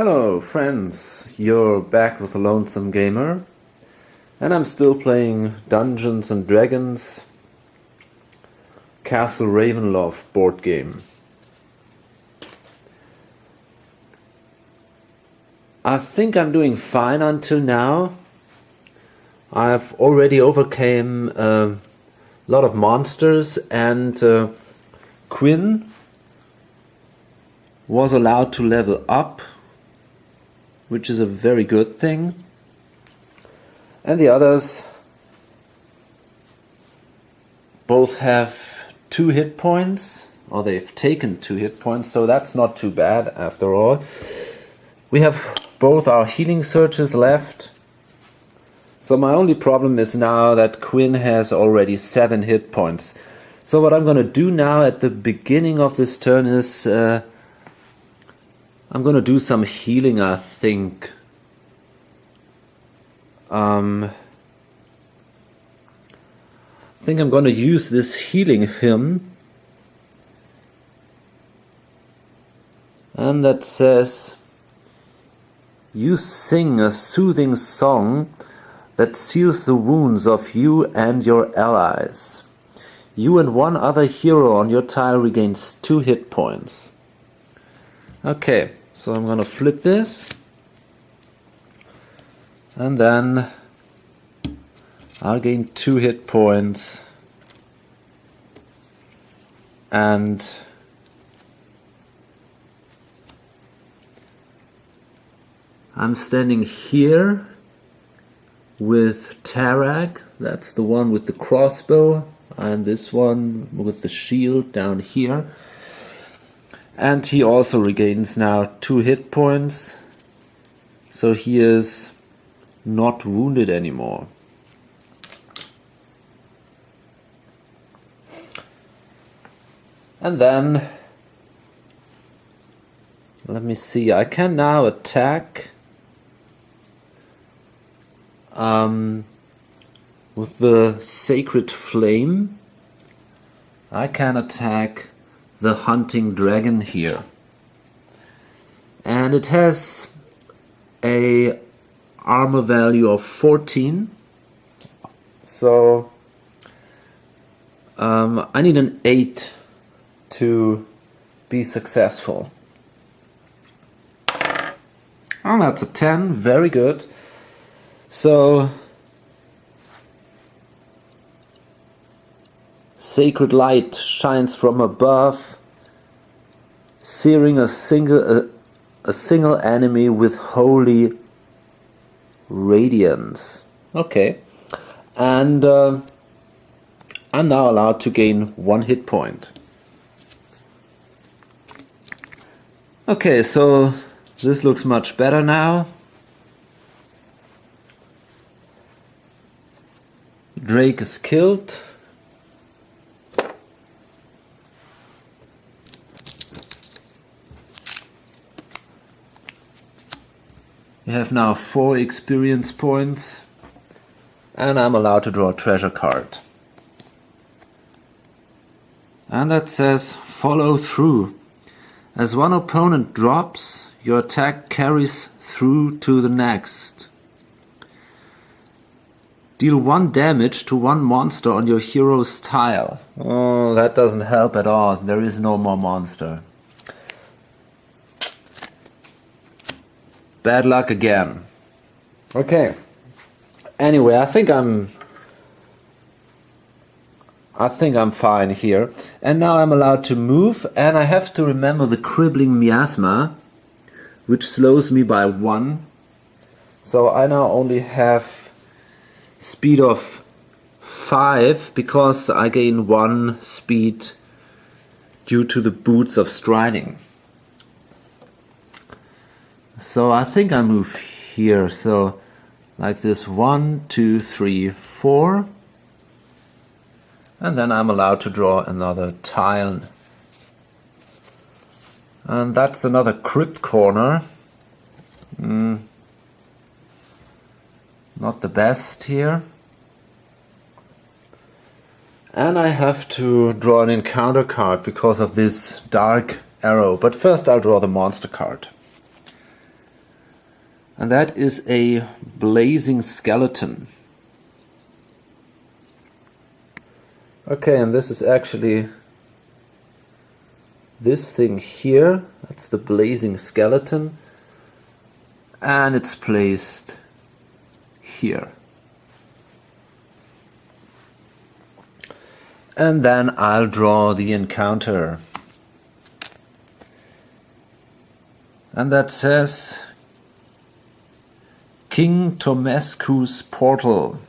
Hello friends, you're back with a Lonesome Gamer, and I'm still playing Dungeons and Dragons Castle Ravenloft board game. I think I'm doing fine until now. I've already overcame a lot of monsters, and Quinn was allowed to level up, which is a very good thing. And the others both have 2 hit points, or they've taken 2 hit points, so that's not too bad after all. We have both our healing surges left. So my only problem is now that Quinn has already 7 hit points. So what I'm going to do now at the beginning of this turn is I'm gonna do some healing, I think. I think I'm gonna use this healing hymn. And that says, "You sing a soothing song that seals the wounds of you and your allies. You and one other hero on your tile regains 2 hit points." Okay. So I'm gonna flip this, and then I'll gain 2 hit points, and I'm standing here with Tarak, that's the one with the crossbow, and this one with the shield down here. And he also regains now 2 hit points, so he is not wounded anymore. And then, let me see, I can now attack with the Sacred Flame. I can attack the hunting dragon here, and it has a armor value of 14, so I need an 8 to be successful. Oh, that's a 10, very good. So sacred light shines from above, searing a single enemy with holy radiance. Okay, and I'm now allowed to gain 1 hit point. Okay, so this looks much better now. Drake is killed. We have now 4 experience points, and I'm allowed to draw a treasure card. And that says, "Follow through. As one opponent drops, your attack carries through to the next. Deal 1 damage to 1 monster on your hero's tile." Oh, that doesn't help at all. There is no more monster. Bad luck again. Okay. Anyway, I think I'm fine here. And now I'm allowed to move, and I have to remember the crippling miasma, which slows me by 1. So I now only have speed of 5 because I gain 1 speed due to the boots of striding. So I think I move here, so like this, 1, 2, 3, 4, and then I'm allowed to draw another tile. And that's another crypt corner. Not the best here. And I have to draw an encounter card because of this dark arrow. But first I'll draw the monster card. And that is a blazing skeleton. Okay, and this is actually this thing here. That's the blazing skeleton. And it's placed here. And then I'll draw the encounter. And that says King Tomescu's portal.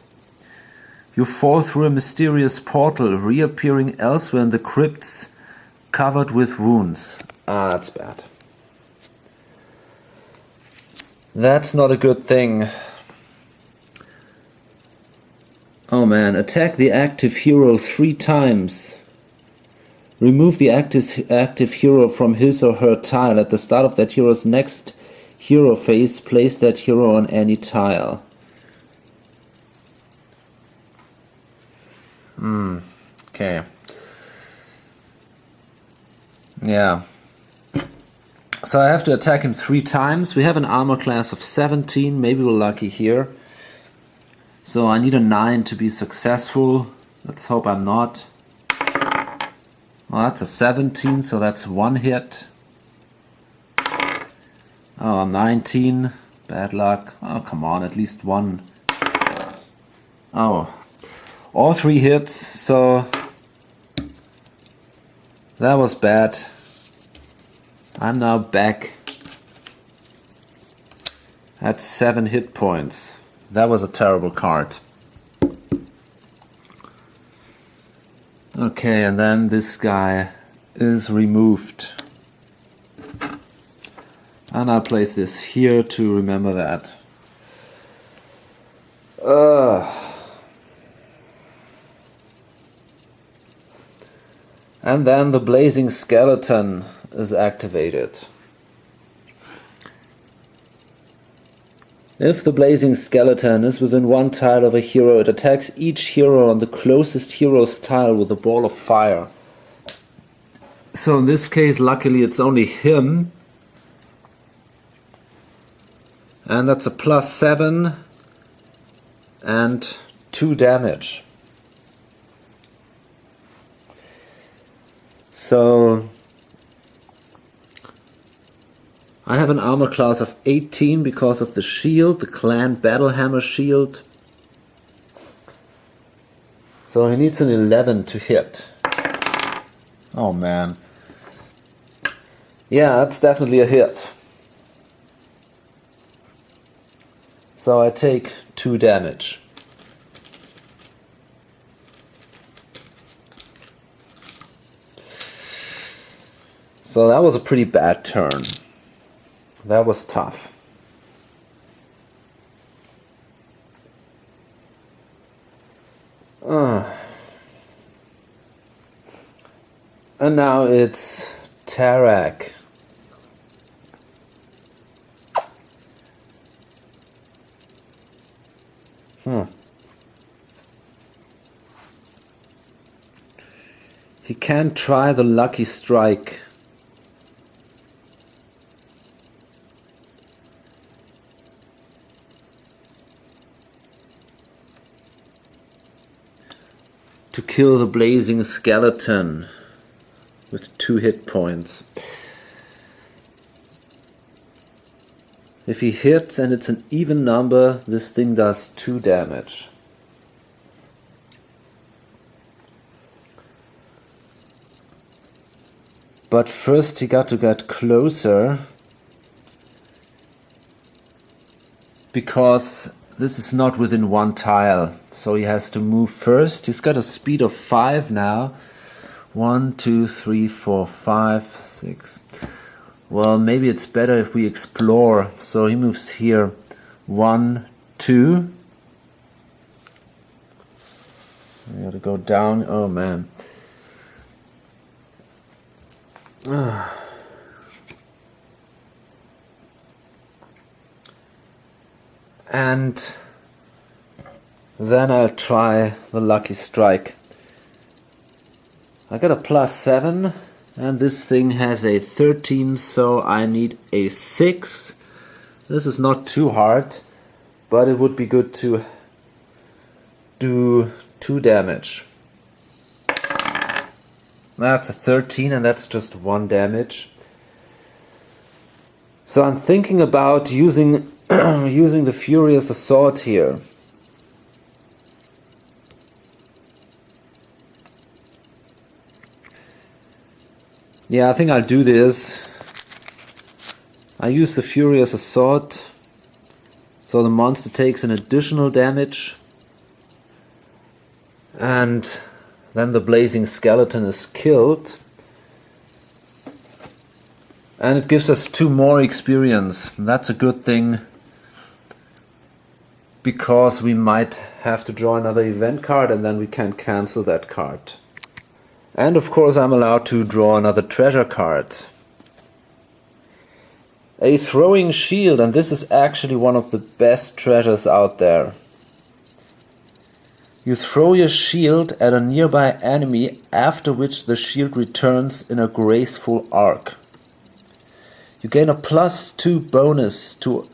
You fall through a mysterious portal, reappearing elsewhere in the crypts, covered with wounds. Ah, that's bad. That's not a good thing. Oh man, attack the active hero 3 times. Remove the active hero from his or her tile. At the start of that hero's next hero phase, place that hero on any tile. Okay. Yeah. So I have to attack him 3 times. We have an armor class of 17. Maybe we're lucky here. So I need a 9 to be successful. Let's hope I'm not. Well, that's a 17, so that's 1 hit. Oh, 19. Bad luck. Oh, come on, at least 1. Oh. All 3 hits, so that was bad. I'm now back at 7 hit points. That was a terrible card. Okay, and then this guy is removed. And I'll place this here to remember that. And then the blazing skeleton is activated. If the blazing skeleton is within 1 tile of a hero, it attacks each hero on the closest hero's tile with a ball of fire. So in this case, luckily it's only him. And that's a +7 and 2 damage. So I have an armor class of 18 because of the shield, the clan battlehammer shield. So he needs an 11 to hit. Oh man. Yeah, that's definitely a hit. So I take 2 damage. So that was a pretty bad turn. That was tough. And now it's Tarak. He can't try the lucky strike. To kill the blazing skeleton with 2 hit points. If he hits and it's an even number, this thing does 2 damage. But first he got to get closer, because this is not within 1 tile. So he has to move first. He's got a speed of 5 now. 1, 2, 3, 4, 5, 6. Well, maybe it's better if we explore. So he moves here. 1, 2. We gotta go down. Oh man. And then I'll try the lucky strike. I got a +7 and this thing has a 13, so I need a 6. This is not too hard, but it would be good to do 2 damage. That's a 13 and that's just 1 damage. So I'm thinking about using using the Furious Assault here. Yeah, I think I'll do this. I use the Furious Assault, so the monster takes an additional damage, and then the Blazing Skeleton is killed, and it gives us 2 more experience. That's a good thing, because we might have to draw another event card and then we can cancel that card. And of course I'm allowed to draw another treasure card. A throwing shield, and this is actually one of the best treasures out there. You throw your shield at a nearby enemy, after which the shield returns in a graceful arc. You gain a +2 bonus to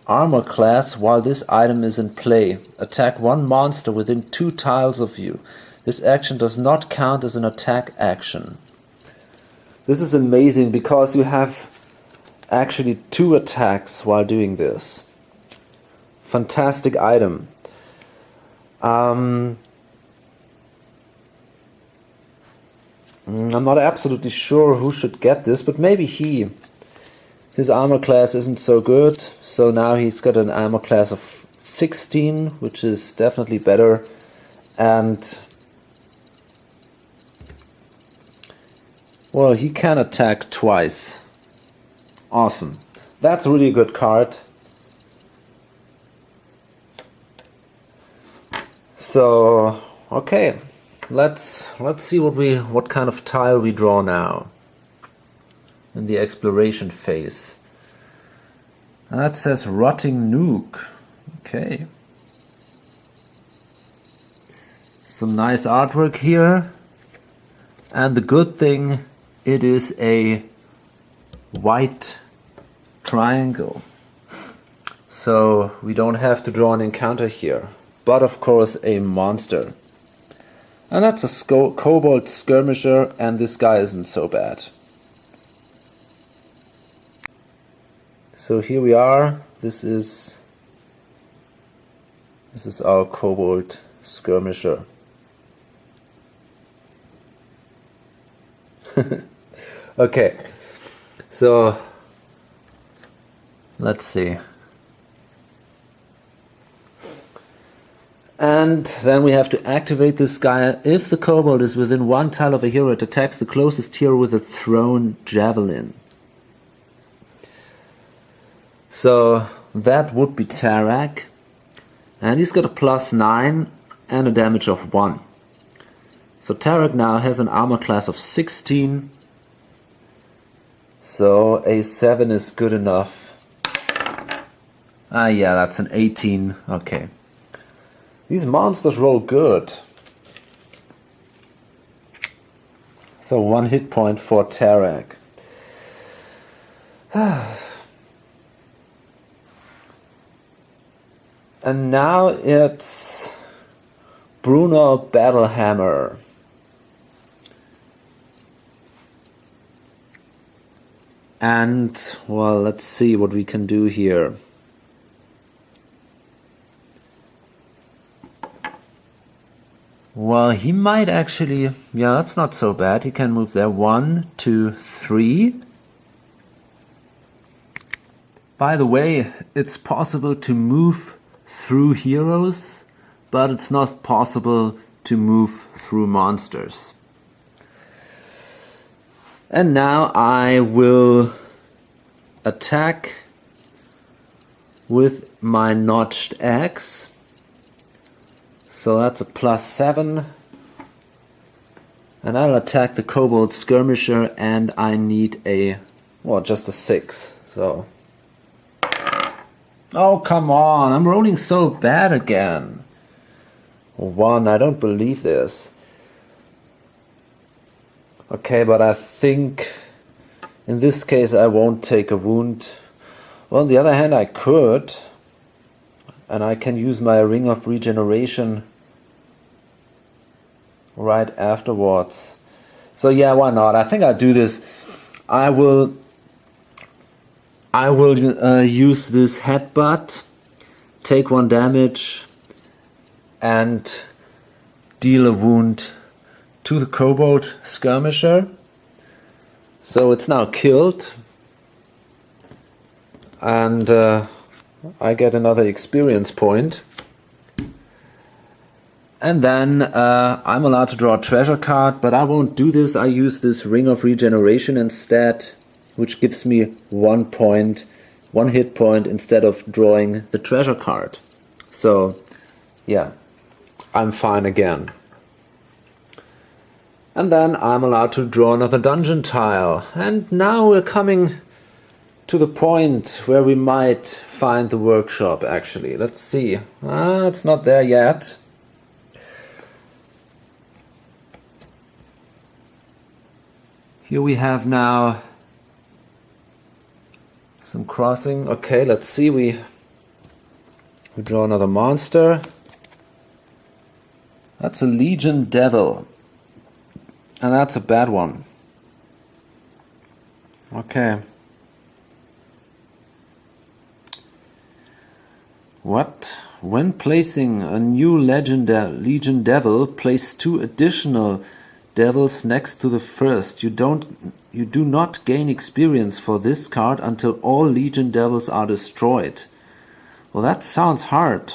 armor class while this item is in play. Attack 1 monster within 2 tiles of you. This action does not count as an attack action. This is amazing because you have actually 2 attacks while doing this. Fantastic item. I'm not absolutely sure who should get this, but maybe he. His armor class isn't so good, so now he's got an armor class of 16, which is definitely better. And well, he can attack twice. Awesome. That's a really good card. So, okay, let's see what kind of tile we draw now in the exploration phase. That says Rotting Nuke. Okay. Some nice artwork here. And the good thing, it is a white triangle. So we don't have to draw an encounter here. But of course a monster. And that's a Kobold Skirmisher, and this guy isn't so bad. So here we are. This is our Kobold Skirmisher. Okay, so let's see. And then we have to activate this guy. If the kobold is within 1 tile of a hero, it attacks the closest hero with a thrown javelin. So that would be Tarak. And he's got a +9 and a damage of 1. So Tarak now has an armor class of 16. So a 7 is good enough. Ah yeah, that's an 18. Okay. These monsters roll good. So 1 hit point for Tarak. And now it's Bruno Battlehammer. And, well, let's see what we can do here. Well, he might actually... Yeah, that's not so bad. He can move there. 1, 2, 3. By the way, it's possible to move through heroes, but it's not possible to move through monsters. And now I will attack with my notched axe. So that's a +7. And I'll attack the Kobold Skirmisher, and I need a, well, just a 6. So. Oh, come on, I'm rolling so bad again. 1, I don't believe this. Okay, but I think in this case I won't take a wound. Well, on the other hand, I could, and I can use my Ring of Regeneration right afterwards. So yeah, why not? I think I'll do this. I will use this headbutt, take 1 damage, and deal a wound to the Kobold Skirmisher. So it's now killed, and I get another experience point. And then I'm allowed to draw a treasure card, but I won't do this. I use this Ring of Regeneration instead, which gives me 1 point, 1 hit point instead of drawing the treasure card. So yeah, I'm fine again. And then I'm allowed to draw another dungeon tile. And now we're coming to the point where we might find the workshop, actually. Let's see. It's not there yet. Here we have now some crossing. Okay, let's see. We draw another monster. That's a Legion Devil. And that's a bad one. Okay. What? When placing a new Legion Devil, place 2 additional devils next to the first. You do not gain experience for this card until all Legion Devils are destroyed. Well, that sounds hard.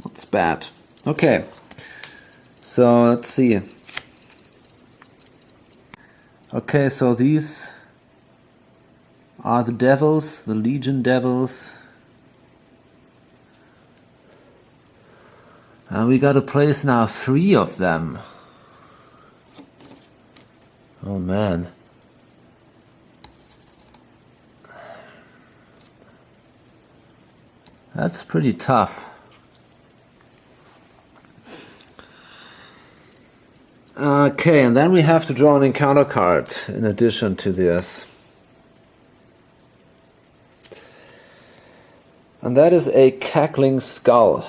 That's bad. Okay. So let's see. Okay, so these are the devils, the Legion Devils. And we got to place now 3 of them. Oh man. That's pretty tough. Okay, and then we have to draw an encounter card in addition to this. And that is a Cackling Skull.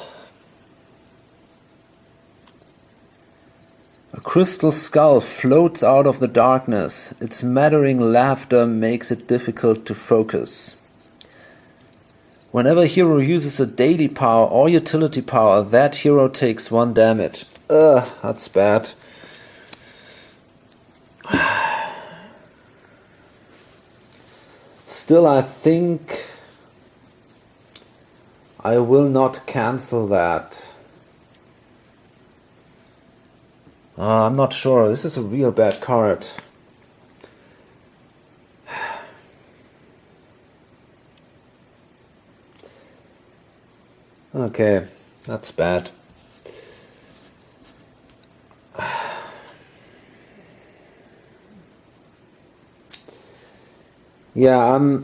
A crystal skull floats out of the darkness. Its mattering laughter makes it difficult to focus. Whenever a hero uses a daily power or utility power, that hero takes 1 damage. That's bad. Still, I think I will not cancel that. I'm not sure. This is a real bad card. Okay, that's bad. Yeah,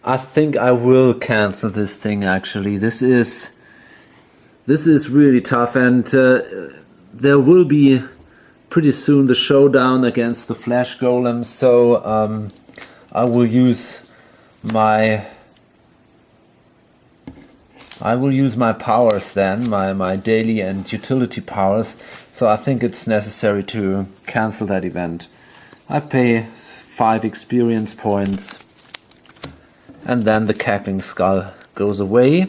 I think I will cancel this thing actually. This is really tough, and there will be pretty soon the showdown against the Flash Golem, so I will use my powers then, my daily and utility powers, so I think it's necessary to cancel that event. I pay 5 experience points, and then the Cackling Skull goes away.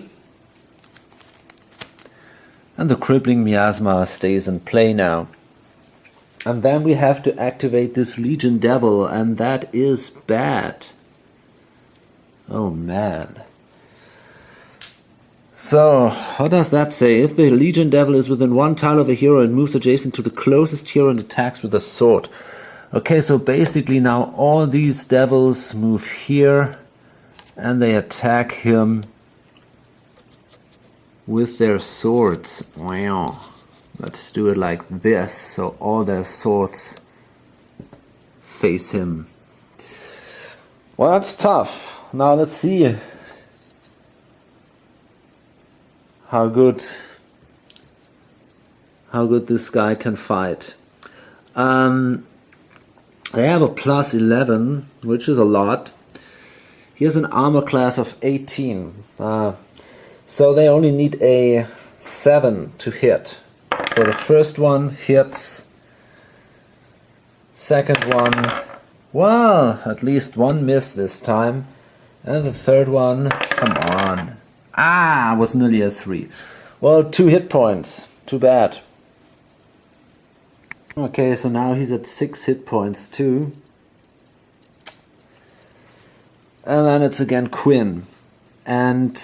And the Crippling Miasma stays in play now. And then we have to activate this Legion Devil, and that is bad. Oh man. So, what does that say? If the Legion Devil is within 1 tile of a hero and moves adjacent to the closest hero and attacks with a sword. Okay, so basically now all these devils move here and they attack him with their swords. Wow. Let's do it like this, so all their swords face him. Well, that's tough. Now let's see how good this guy can fight. They have a plus 11, which is a lot. Here's an armor class of 18. So they only need a 7 to hit. So the first one hits. Second one, well, at least one miss this time. And the third one, come on. Ah, was nearly a 3. Well, 2 hit points. Too bad. Okay, so now he's at 6 hit points too. And then it's again Quinn. And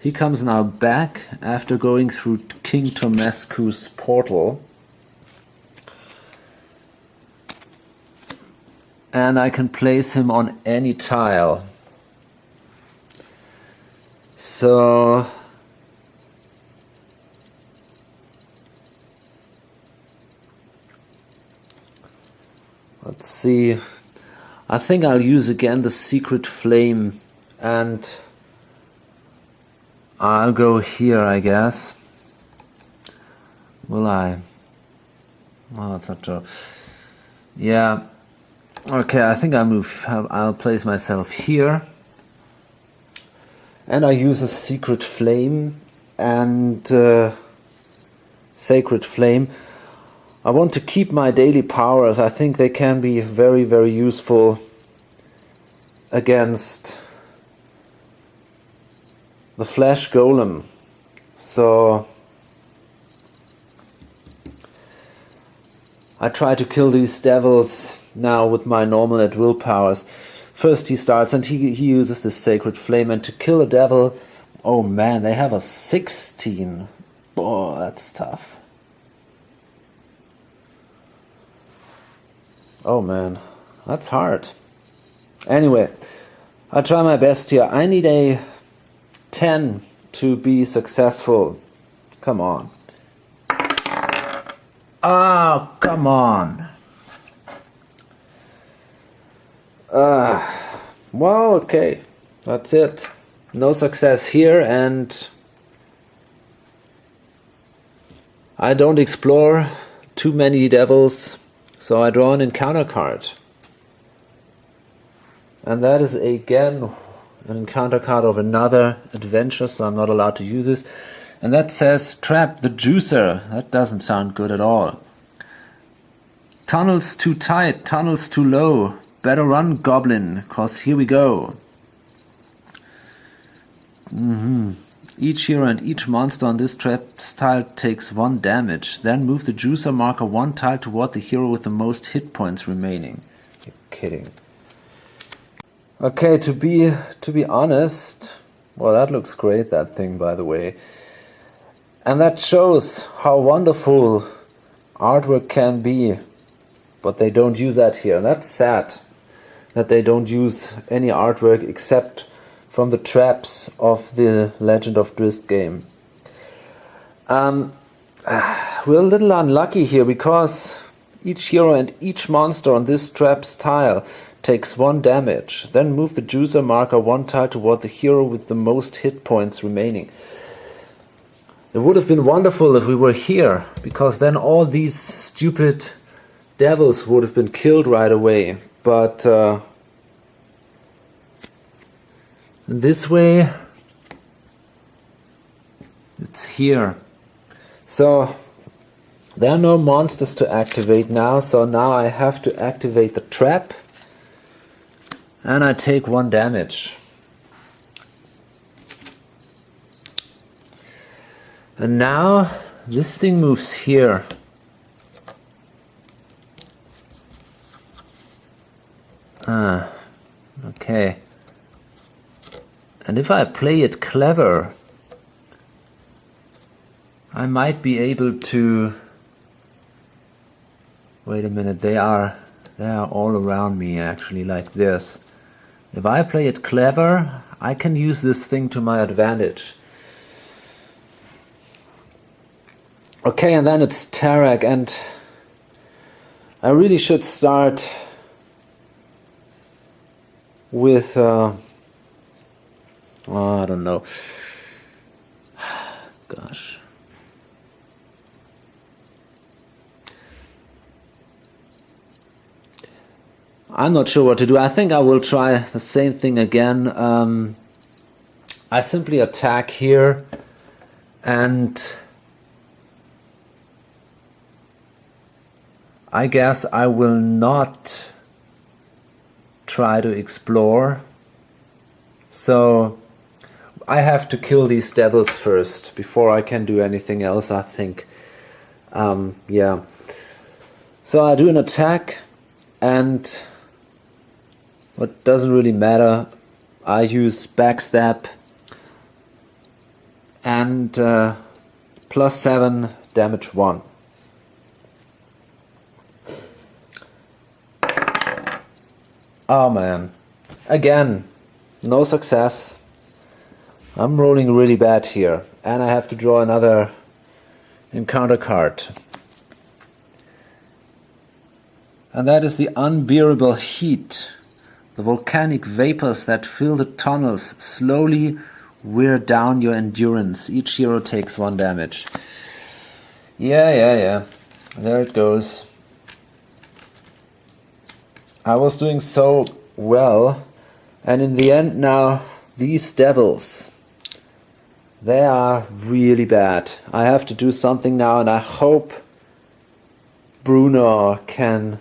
he comes now back after going through King Tomescu's portal. And I can place him on any tile. So let's see. I think I'll use again the secret flame, and I'll go here, I guess. Will I? Oh, that's not true. Yeah. Okay, I think I'll place myself here. And I use a secret flame and sacred flame. I want to keep my daily powers. I think they can be very, very useful against the flesh golem. So I try to kill these devils now with my normal at will powers. First he starts and he uses this sacred flame, and to kill a devil, oh man, they have a 16. Oh, that's tough. Oh man, that's hard. Anyway, I try my best here. I need a 10 to be successful. Come on. Oh, come on. Well, okay. That's it. No success here, and I don't explore too many devils, so I draw an encounter card. And that is again an encounter card of another adventure, so I'm not allowed to use this. And that says Trap the Juicer. That doesn't sound good at all. Tunnels too tight, tunnels too low. Better run, Goblin, cause here we go. Each hero and each monster on this trap tile takes 1 damage. Then move the juicer marker 1 tile toward the hero with the most hit points remaining. You're kidding. Okay, to be honest, well, that looks great, that thing, by the way. And that shows how wonderful artwork can be. But they don't use that here. And that's sad that they don't use any artwork except from the traps of the Legend of Drizzt game. We're a little unlucky here because each hero and each monster on this traps tile takes 1 damage. Then move the juicer marker 1 tile toward the hero with the most hit points remaining. It would have been wonderful if we were here, because then all these stupid devils would have been killed right away. But this way it's here. So there are no monsters to activate now, so now I have to activate the trap, and I take 1 damage. And now this thing moves here. Okay. And if I play it clever, I might be able to... Wait a minute, they are all around me actually, like this. If I play it clever, I can use this thing to my advantage. Okay, and then it's Tarak, and I really should start with I don't know. Gosh. I'm not sure what to do. I think I will try the same thing again. I simply attack here, and I guess I will not try to explore. So I have to kill these devils first before I can do anything else, I think. Yeah. So I do an attack, and what doesn't really matter, I use backstab and +7 damage 1. Oh man, again, no success. I'm rolling really bad here, and I have to draw another encounter card. And that is the unbearable heat. The volcanic vapors that fill the tunnels slowly wear down your endurance. Each hero takes 1 damage. Yeah. There it goes. I was doing so well, and in the end now, these devils, they are really bad. I have to do something now, and I hope Bruno can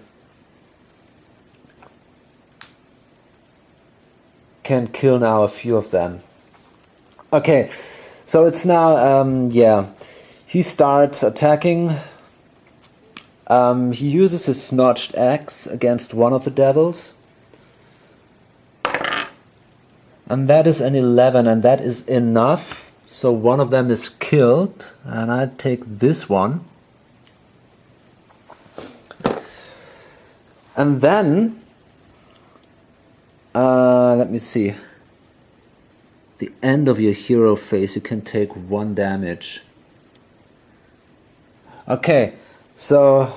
kill now a few of them. Okay, so it's now, yeah, he starts attacking. He uses his notched axe against one of the devils. And that is an 11, and that is enough. So one of them is killed, and I take this one. And then, let me see. The end of your hero phase, you can take 1 damage. Okay, so...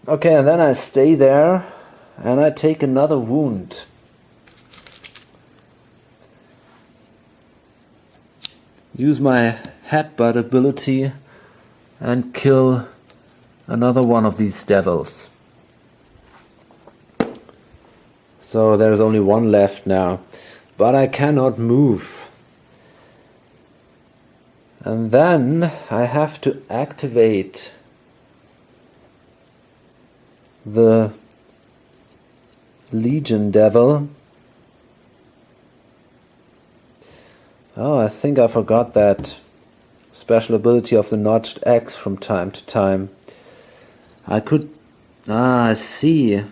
Okay, and then I stay there, and I take another wound. Use my headbutt ability and kill another one of these devils. So there's only 1 left now, but I cannot move. And then I have to activate the Legion Devil. Oh, I think I forgot that special ability of the notched axe from time to time. I could... I see.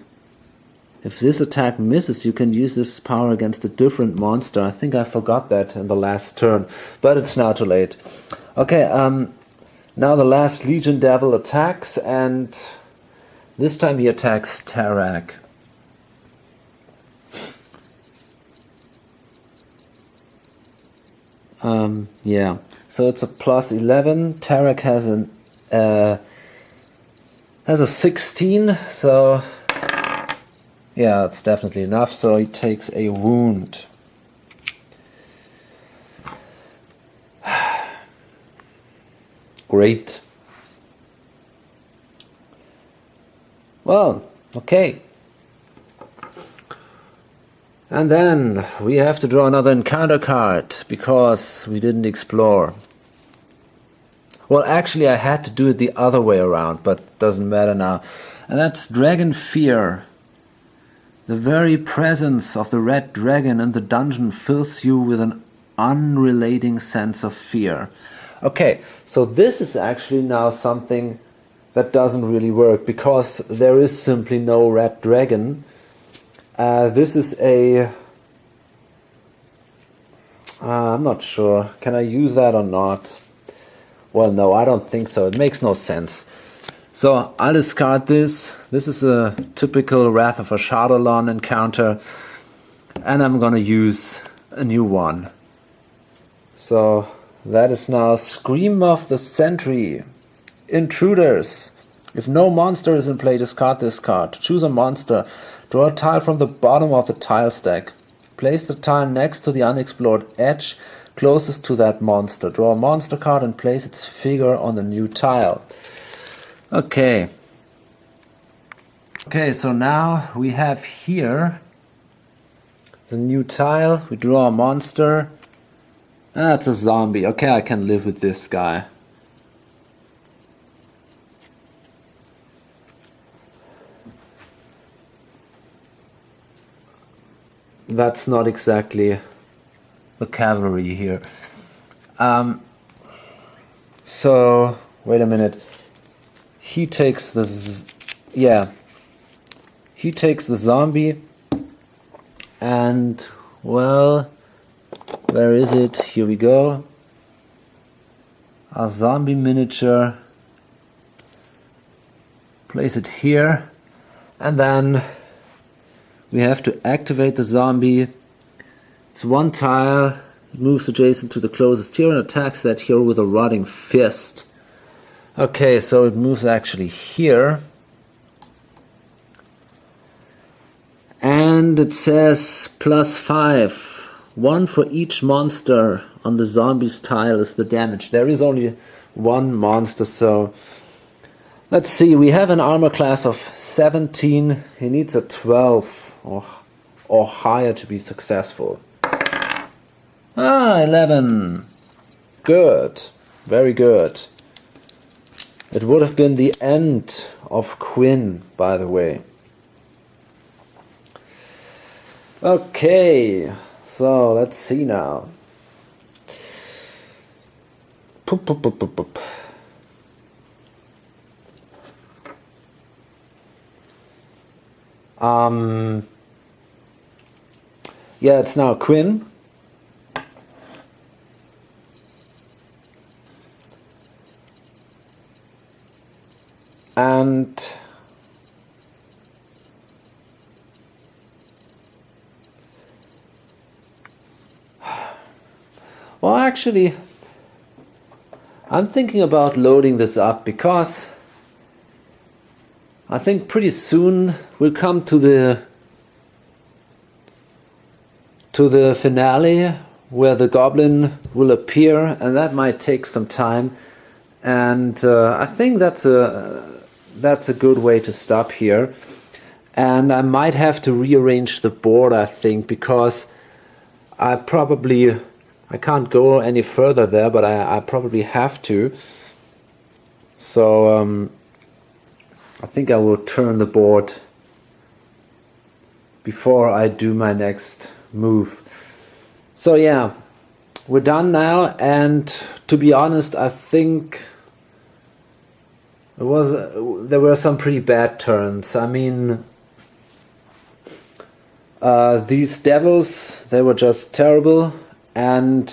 If this attack misses, you can use this power against a different monster. I think I forgot that in the last turn, but it's now too late. Okay, now the last Legion Devil attacks, and this time he attacks Tarak. Yeah, so it's a +11. Tarak has a 16, so yeah, it's definitely enough. So he takes a wound. Great. Well, okay. And then we have to draw another encounter card because we didn't explore. Well, actually I had to do it the other way around, but doesn't matter now. And that's Dragon Fear. The very presence of the red dragon in the dungeon fills you with an unrelating sense of fear. Okay, so this is actually now something that doesn't really work because there is simply no red dragon. This is a... I'm not sure. Can I use that or not? Well, no, I don't think so. It makes no sense. So I'll discard this. This is a typical Wrath of Ashardalon encounter. And I'm gonna use a new one. So that is now Scream of the Sentry. Intruders. If no monster is in play, discard this card. Choose a monster. Draw a tile from the bottom of the tile stack. Place the tile next to the unexplored edge closest to that monster. Draw a monster card and place its figure on the new tile. Okay. Okay, so now we have here the new tile. We draw a monster. Ah, it's a zombie. Okay, I can live with this guy. That's not exactly the cavalry here. So, wait a minute. He takes the... He takes the zombie. And, well... Where is it? Here we go. A zombie miniature. Place it here. And then... we have to activate the zombie. It's one tile. It moves adjacent to the closest hero and attacks that hero with a rotting fist. Okay, so it moves actually here. And it says +5. 1 for each monster on the zombie's tile is the damage. There is only one monster, so... let's see, we have an armor class of 17. He needs a 12. Or higher to be successful. Ah, 11. Good. Very good. It would have been the end of Quinn, by the way. Okay, so let's see now. Poop, poop, poop, poop, poop. Yeah, it's now Quinn. And well, actually, I'm thinking about loading this up because I think pretty soon we'll come to the finale where the goblin will appear, and that might take some time. And I think that's a good way to stop here. And I might have to rearrange the board, I think, because I can't go any further there, but I probably have to. So I think I will turn the board before I do my next move. So yeah, we're done now, and to be honest, I think there were some pretty bad turns. I mean, these devils, they were just terrible, and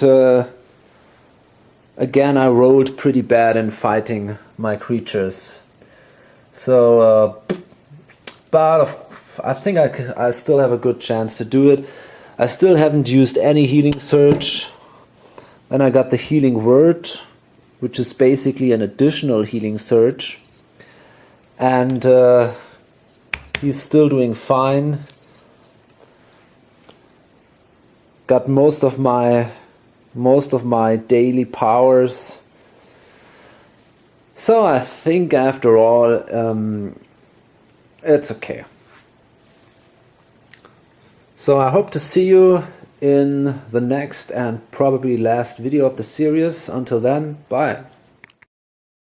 again I rolled pretty bad in fighting my creatures. So, but I think I still have a good chance to do it. I still haven't used any healing surge. Then I got the healing word, which is basically an additional healing surge. And he's still doing fine. Got most of my daily powers. So I think after all, it's okay. So I hope to see you in the next and probably last video of the series. Until then, bye.